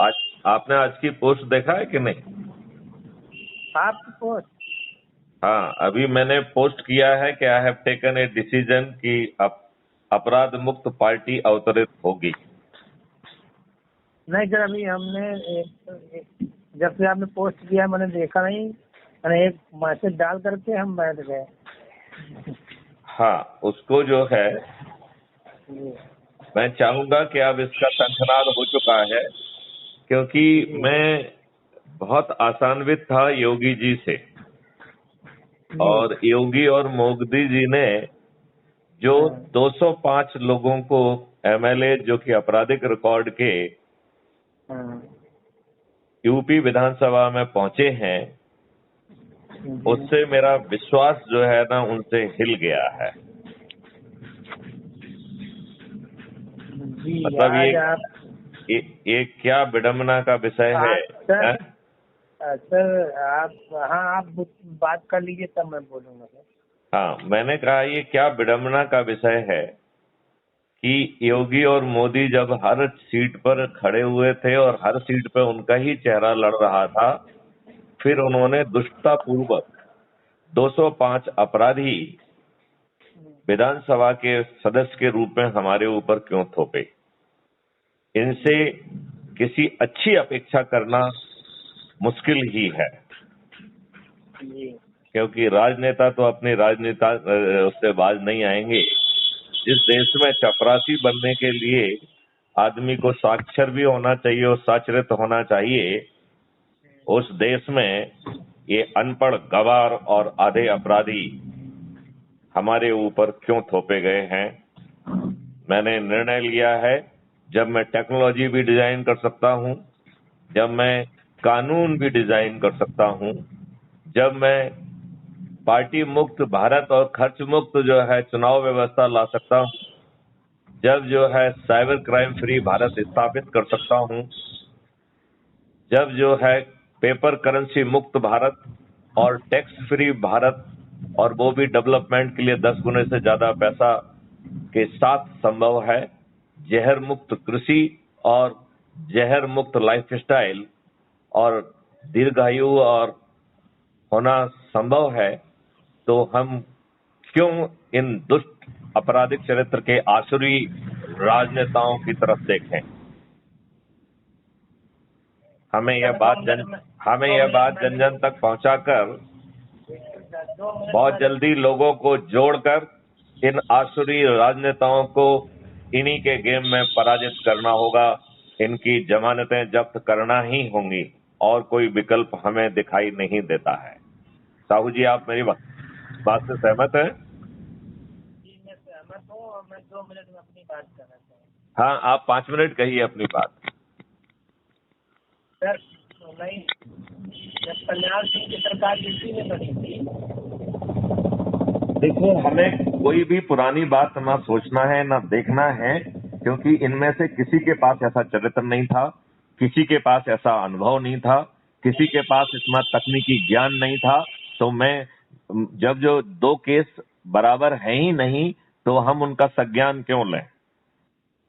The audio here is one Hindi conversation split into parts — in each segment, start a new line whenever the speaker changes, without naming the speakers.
आज आपने आज की पोस्ट देखा है कि नहीं?
आपकी पोस्ट?
हाँ, अभी मैंने पोस्ट किया है कि I have taken a decision कि अपराध मुक्त पार्टी अवतरित होगी।
नहीं सर, अभी हमने जब से आपने पोस्ट किया मैंने देखा नहीं, मैंने एक मैसेज डाल करके हम बैठ गए।
हाँ, उसको जो है
जी
मैं चाहूंगा कि अब इसका शंखनाद हो चुका है, क्योंकि
जी
मैं बहुत आशान्वित था योगी जी से,
जी।
और योगी और मोदी जी ने जो
हाँ,
205 लोगों को एमएलए जो कि आपराधिक रिकॉर्ड के
हाँ,
यूपी विधानसभा में पहुंचे हैं,
जी
उससे मेरा विश्वास जो है ना उनसे हिल गया है।
जी।
मतलब
आज आप
ये क्या विडंबना का विषय है,
सर,
हैं?
सर आप, हाँ आप बात कर लीजिए तब मैं बोलूँगा सर।
हाँ, मैंने कहा ये क्या विडंबना का विषय है कि योगी और मोदी जब हर सीट पर खड़े हुए थे और हर सीट पर उनका ही चेहरा लड़ रहा था, फिर उन्होंने दुष्टतापूर्वक 205 अपराधी विधानसभा के सदस्य के रूप में हमारे ऊपर क्यों थोपे? इनसे किसी अच्छी अपेक्षा करना मुश्किल ही है,
जी
क्योंकि राजनेता तो अपनी राजनेता उससे बाज नहीं आएंगे। जिस देश में चपरासी बनने के लिए आदमी को साक्षर भी होना चाहिए और साक्षरित होना चाहिए, उस देश में ये अनपढ़ गवार और आधे अपराधी हमारे ऊपर क्यों थोपे गए हैं? मैंने निर्णय लिया है, जब मैं टेक्नोलॉजी भी डिजाइन कर सकता हूं, जब मैं कानून भी डिजाइन कर सकता हूं, जब मैं पार्टी मुक्त भारत और खर्च मुक्त जो है चुनाव व्यवस्था ला सकता हूं, जब जो है साइबर क्राइम फ्री भारत स्थापित कर सकता हूं, जब जो है पेपर करेंसी मुक्त भारत और टैक्स फ्री भारत, और वो भी डेवलपमेंट के लिए 10 गुने से ज्यादा पैसा के साथ संभव है, जहर मुक्त कृषि और जहर मुक्त लाइफस्टाइल और दीर्घायु और होना संभव है, तो हम क्यों इन दुष्ट आपराधिक चरित्र के आसुरी राजनेताओं की तरफ देखें? हमें यह बात जन जन तक पहुंचाकर बहुत जल्दी लोगों को जोड़कर इन आसुरी राजनेताओं को इन्हीं के गेम में पराजित करना होगा। इनकी जमानतें जब्त करना ही होंगी और कोई विकल्प हमें दिखाई नहीं देता है। साहू जी, आप मेरी बात से सहमत हैं?
जी मैं सहमत हूँ, और मैं 2 मिनट में अपनी बात करना चाहूँगा।
हाँ, आप 5 मिनट कहिए अपनी बात।
सर नहीं, जब कल्याण सिंह की सरकार यूपी में बनी थी,
देखो, हमें कोई भी पुरानी बात ना सोचना है ना देखना है, क्योंकि इनमें से किसी के पास ऐसा चरित्र नहीं था, किसी के पास ऐसा अनुभव नहीं था, किसी के पास इतना तकनीकी ज्ञान नहीं था। तो मैं जब जो 2 केस बराबर है ही नहीं, तो हम उनका संज्ञान क्यों लें?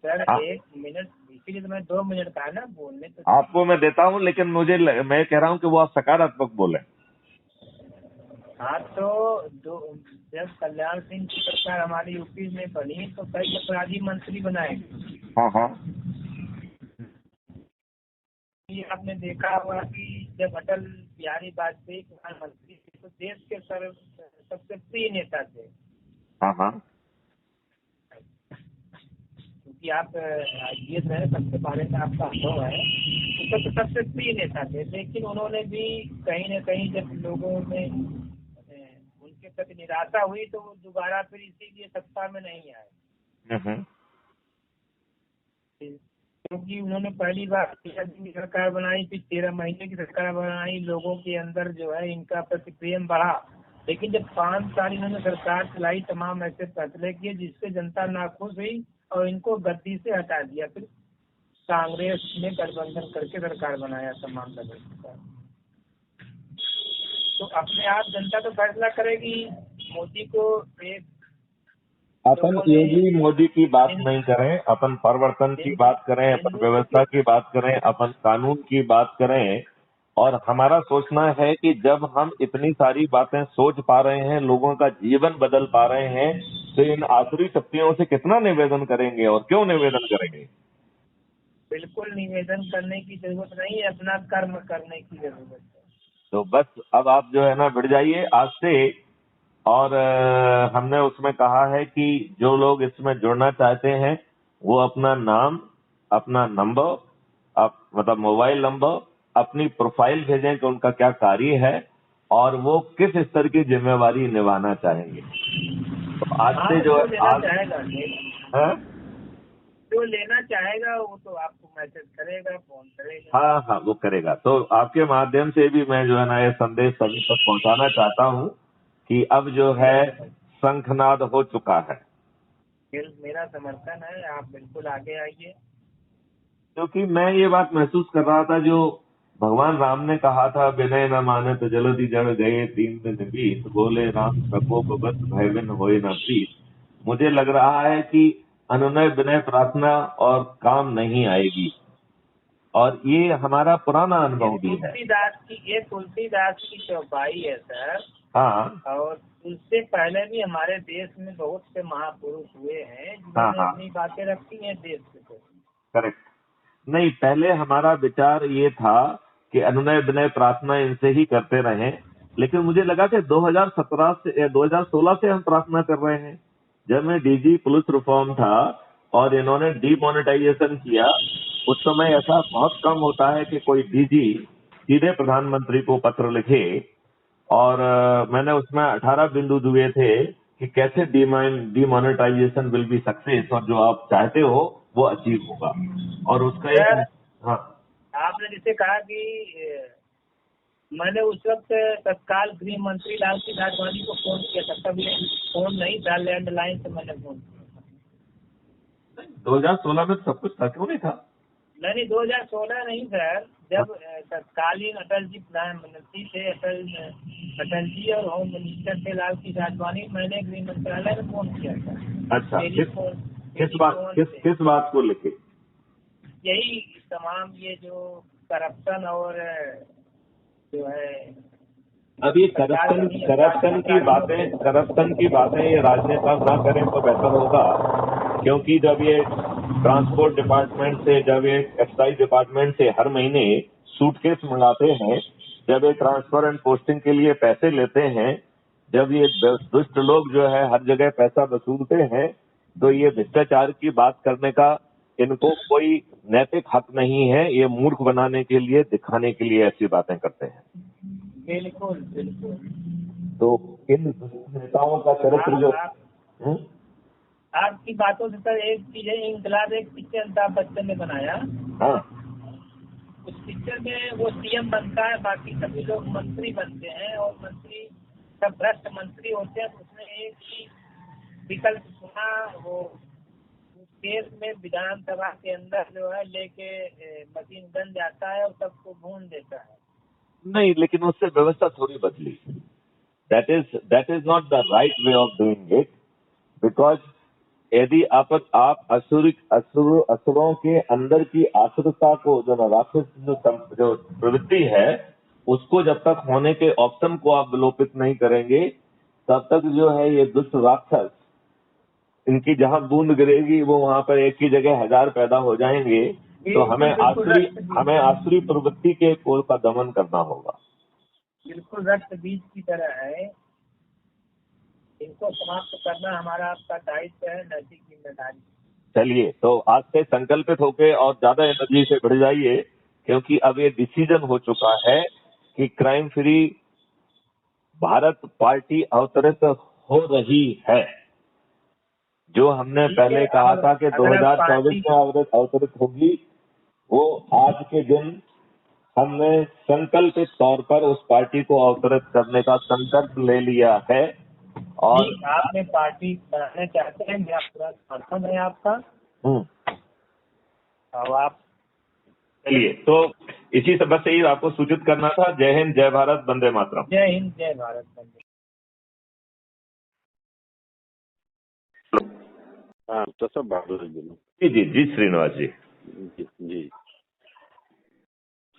सर
हाँ,
1 मिनट, इसीलिए तो मैं 2 मिनट का है ना बोलने तो।
आपको मैं देता हूं, लेकिन मैं कह रहा हूं कि वो आप सकारात्मक बोले।
हाँ तो जब कल्याण सिंह की सरकार हमारी यूपी में बनी तो कई अपराधी मंत्री बनाए।
हाँ हाँ।
ये आपने देखा होगा कि जब अटल बिहारी वाजपेयी प्रधानमंत्री थे तो देश के सबसे प्रिय नेता थे,
हाँ हाँ।
क्योंकि आप आईपीएस रहे, सबके बारे में आपका अनुभव है, तो सबसे प्रिय नेता थे। लेकिन उन्होंने भी कहीं न कहीं जब लोगों में उनके प्रति निराशा हुई तो वो दोबारा फिर इसीलिए सत्ता में नहीं आए, क्योंकि उन्होंने पहली बार 13 दिन की सरकार बनाई, फिर 13 महीने की सरकार बनाई, लोगों के अंदर जो है इनका प्रति प्रेम बढ़ा। लेकिन जब 5 साल इन्होंने सरकार चलाई, तमाम ऐसे फैसले किए जिससे जनता नाखुश हुई और इनको गद्दी से हटा दिया। फिर कांग्रेस ने गठबंधन करके सरकार बनाया तमाम दलों के साथ। तो अपने आप जनता तो फैसला करेगी। मोदी को एक
अपन
लोगों ने
योगी मोदी की बात नहीं करें, अपन परिवर्तन की बात करें, अपन व्यवस्था की बात करें, अपन कानून की बात करें। और हमारा सोचना है कि जब हम इतनी सारी बातें सोच पा रहे हैं, लोगों का जीवन बदल पा रहे हैं, तो इन आसुरी शक्तियों से कितना निवेदन करेंगे और क्यों निवेदन करेंगे।
बिल्कुल निवेदन करने की जरूरत नहीं है, अपना कर्म करने की जरूरत है।
तो बस अब आप जो है ना भिड़ जाइए आज से। और हमने उसमें कहा है कि जो लोग इसमें जुड़ना चाहते हैं वो अपना नाम, अपना नंबर, मतलब मोबाइल नंबर, अपनी प्रोफाइल भेजें कि उनका क्या कार्य है और वो किस स्तर की जिम्मेवारी निभाना चाहेंगे। तो आज से जो
जो लेना
आज
चाहेगा
है,
जो लेना चाहेगा वो तो आपको मैसेज करेगा, फोन करेगा।
हाँ हाँ वो करेगा। तो आपके माध्यम से भी मैं जो है ना ये संदेश सभी तक पहुंचाना चाहता हूँ कि अब जो है शंखनाद हो चुका है।
मेरा समर्थन है, आप बिल्कुल आगे आइए।
क्योंकि मैं ये बात महसूस कर रहा था जो भगवान राम ने कहा था, विनय न माने तो जल्दी जड़ गए 3 दिन बीत, बोले राम प्रकोप बस भय बिन होए न प्रीत। मुझे लग रहा है कि अनुनय विनय प्रार्थना और काम नहीं आएगी, और ये हमारा पुराना अनुभव भी है।
ये तुलसीदास की चौपाई है सर।
हाँ
और उससे पहले भी हमारे देश में बहुत से महापुरुष हुए हैं जिन्होंने
हाँ
अपनी बातें रखी हैं देश के।
करेक्ट। नहीं, पहले हमारा विचार ये था कि अनुनय विनय प्रार्थना इनसे ही करते रहें, लेकिन मुझे लगा कि 2017 से 2016 से हम प्रार्थना कर रहे हैं। जब में डीजी पुलिस रिफॉर्म था और इन्होंने डीमोनेटाइजेशन किया, उस समय ऐसा बहुत कम होता है कि कोई डीजी सीधे प्रधानमंत्री को पत्र लिखे। और मैंने उसमें 18 बिंदु दिए थे कि कैसे डीमोनेटाइजेशन विल बी सक्सेस, और जो आप चाहते हो वो अचीव होगा। और उसका एक, हाँ
आपने जैसे कहा कि मैंने उस वक्त तत्काल गृह मंत्री लालकृष्ण आडवाणी को फोन किया था, तब ये फोन नहीं था, लैंडलाइन से मैंने फोन किया।
2016 में सब कुछ था, क्यों नहीं था?
नहीं 2016 नहीं सर, जब तत्कालीन अटल जी प्रधानमंत्री थे, अटल जी और होम मिनिस्टर थे लालकृष्ण आडवाणी, मैंने गृह मंत्रालय में फोन किया था।
अच्छा, किस बात को लेके?
यही तमाम ये जो करप्शन और जो है,
अब ये करप्शन की बातें ये राजनेता ना करें तो बेहतर होगा। क्योंकि जब ये ट्रांसपोर्ट डिपार्टमेंट से, जब ये एक्साइज डिपार्टमेंट से हर महीने सूटकेस मंगाते हैं, जब ये ट्रांसफर एंड पोस्टिंग के लिए पैसे लेते हैं, जब ये दुष्ट लोग जो है हर जगह पैसा वसूलते हैं, तो ये भ्रष्टाचार की बात करने का इनको कोई नैतिक हक नहीं है। ये मूर्ख बनाने के लिए, दिखाने के लिए ऐसी बातें करते हैं।
बिल्कुल बिल्कुल।
तो इन नेताओं का चरित्र जो
आपकी बातों से सर एक चीज है, इंकलाब एक पिक्चर अमिताभ बच्चन ने बनाया।
हाँ,
उस पिक्चर में वो सीएम बनता है, बाकी सभी लोग मंत्री बनते हैं और मंत्री सब भ्रष्ट मंत्री होते हैं। उसने एक ही विकल्प सुना, वो केस में विधानसभा के अंदर जो है लेके मशीन गन जाता है और सबको भून देता है। नहीं,
लेकिन उससे व्यवस्था थोड़ी बदली। That is not the right way of doing it, because यदि आप असुरों के अंदर की आसुरता को, जो राक्षस जो प्रवृत्ति है, उसको जब तक होने के ऑप्शन को आप विलोपित नहीं करेंगे, तब तक जो है ये दुष्ट राक्षस, इनकी जहां बूंद गिरेगी वो वहां पर एक की जगह 1000 पैदा हो जाएंगे। तो हमें आसुरी प्रवृत्ति के कोल का दमन करना होगा।
बिल्कुल रक्त बीज की तरह है, इनको समाप्त करना हमारा आपका दायित्व है, नैतिक जिम्मेदारी।
चलिए, तो आज से संकल्पित होके और ज्यादा एनर्जी से बढ़ जाइए, क्योंकि अब ये डिसीजन हो चुका है कि क्राइम फ्री भारत पार्टी अवतरित हो रही है। जो हमने पहले कहा था कि 2024 में अवतरित होगी, वो आज के दिन हमने संकल्पित तौर पर उस पार्टी को अवतरित करने का संकल्प ले लिया है। और
आपने पार्टी बनाना चाहते हैं, मेरा पूरा समर्थन है आपका। अब आप
चलिए, तो इसी से बस यही आपको सूचित करना था। जय हिंद, जय भारत, वंदे मातरम।
जय हिंद, जय भारत, वंदे।
हाँ तो सब बहादुर जी
जी जी जी श्रीनिवास जी।
जी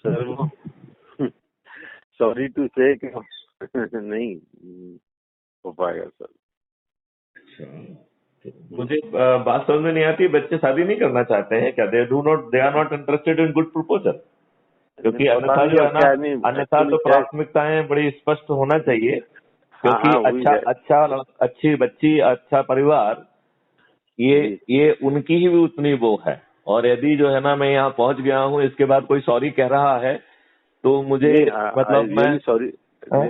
सर वो सॉरी टू से नहीं हो पाएगा सर।
मुझे बात समझ में नहीं आती, बच्चे शादी नहीं करना चाहते हैं क्या? They are not interested in good proposal? क्योंकि
पता
अन्यथा
नहीं
जो
अब
है ना,
क्या नहीं
अन्यथा
एक्चुअली
तो
क्या।
प्राथमिकताएं बड़ी स्पष्ट होना चाहिए।
हाँ
क्योंकि
हाँ वही है
अच्छी बच्ची, अच्छा परिवार,
जी।
ये उनकी ही भी उतनी वो है। और यदि जो है ना मैं यहाँ पहुंच गया हूँ, इसके बाद कोई सॉरी कह रहा है तो मुझे
नहीं आई
मतलब मैं
रियली सॉरी।
हाँ?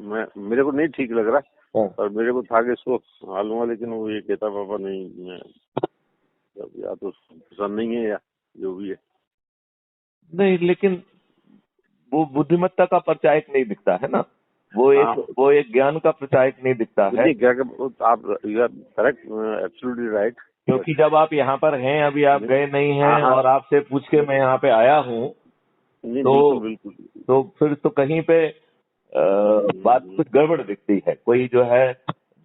मैं मेरे को नहीं ठीक लग रहा
हाँ।
और मेरे को था कि इसको हालूंगा, लेकिन वो ये कहता पापा नहीं मैं या तो उसको पसंद नहीं है या जो भी है।
नहीं, लेकिन वो बुद्धिमत्ता का परिचायक नहीं दिखता है ना,
हाँ
वो एक ज्ञान का परिचायक नहीं दिखता है।
नहीं क्या आप you are correct absolutely right.
क्योंकि जब आप यहाँ पर हैं, अभी आप गए नहीं
हाँ
हैं
हाँ
और आपसे पूछ के मैं यहाँ पे आया हूँ,
नहीं
तो
बिल्कुल बिल्कुल।
फिर तो कहीं पे बात कुछ गड़बड़ दिखती है। कोई जो है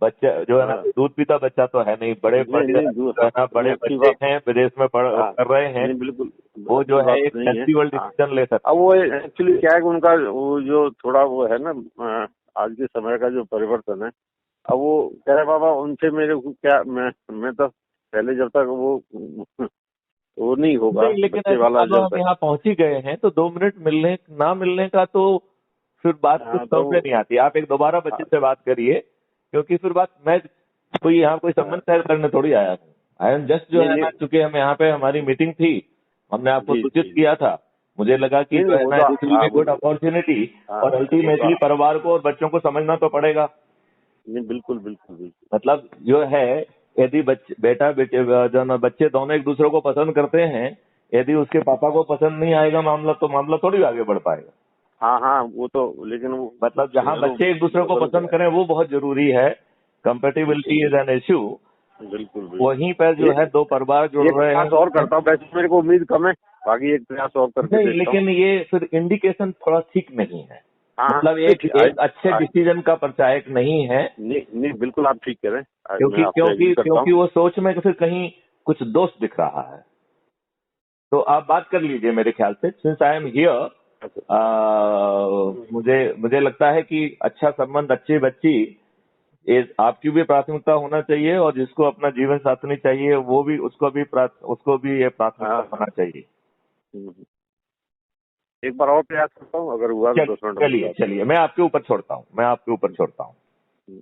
बच्चा जो है ना,
हाँ
दूध पीता बच्चा तो है नहीं, बड़े
नहीं
बड़े
नहीं
जो है
हाँ
ना,
नहीं
बड़े
अच्छी
बच्चे
बात।
हैं, विदेश में
हाँ
कर रहे हैं,
नहीं बिल्कुल
वो जो
अच्छी
है
बात
एक
नहीं है।
सेंसिबल
हाँ
डिसीजन ले सकते
अब वो एक्चुअली क्या है कि उनका वो जो थोड़ा वो है ना आज के समय का जो परिवर्तन है। अब वो कह रहे पापा उनसे मेरे को क्या मैं तो पहले जब तक वो नहीं
हैं।
होगा
नहीं, लेकिन
बच्चे
ऐसे
वाला
अब
जब
हम
तक।
यहाँ पहुंच ही गए हैं तो 2 मिनट मिलने ना मिलने का तो फिर बात कुछ
हाँ
समझ
तो
में नहीं आती। आप एक दोबारा बच्चे से बात करिए, क्योंकि फिर बात मैं कोई यहाँ कोई
हाँ,
संबंध तय करने थोड़ी आया हूँ। आई एम जस्ट जो
नहीं
है
नहीं
ना, चूंकि हम यहाँ पे हमारी मीटिंग थी, हमने आपको
जी
सूचित
जी
किया था, मुझे लगा कि
नहीं
जो
नहीं
है
वो
ना
तो
this will be good opportunity,
हाँ
और
वो तो
अल्टीमेटली परिवार को और बच्चों को समझना तो पड़ेगा।
नहीं बिल्कुल बिल्कुल बिल्कुल।
मतलब जो है, यदि बेटा बेटे जो ना बच्चे दोनों एक दूसरे को पसंद करते हैं, यदि उसके पापा को पसंद नहीं आएगा मामला, तो मामला थोड़ी आगे बढ़ पाएगा।
हाँ हाँ वो तो लेकिन वो
मतलब जहाँ
है वो
बच्चे एक दूसरे को
बदल
पसंद
गया
करें वो बहुत जरूरी है।
बिल्कुल
कंपेटिबिलिटी इज एन इश्यू।
बिल्कुल बिल्कुल।
वहीं पर जो है दो परिवार जुड़
एक
रहे
प्रयास और
हैं।
करता हूँ वैसे मेरे को उम्मीद कम है, बाकी एक प्रयास और करके
नहीं,
देखता हूँ।
लेकिन ये फिर इंडिकेशन थोड़ा ठीक नहीं है।
हाँ हाँ
मतलब
नहीं
एक एक अच्छे डिसीजन का परिचायक नहीं है।
नहीं नहीं बिल्कुल आप ठीक कह रहे हैं, मैं
क्योंकि
आपसे एग्री
क्योंकि
करता हूँ।
क्योंकि वो सोच में फिर कहीं कुछ दोष दिख रहा है। तो आप बात कर लीजिए मेरे ख्याल से, सिंस आई एम हियर। मुझे मुझे लगता है कि अच्छा संबंध, अच्छी बच्ची, ये आपकी भी प्राथमिकता होना चाहिए, और जिसको अपना जीवन साथनी चाहिए वो भी, उसको भी ये प्राथमिकता
हाँ
होना चाहिए।
हम्म। एक बार और प्रयास करता हूँ, अगर हुआ तो 10 मिनट में
चलिए
बात
चलिए, मैं आपके ऊपर छोड़ता हूँ, मैं आपके ऊपर छोड़ता हूँ।
करता हूँ।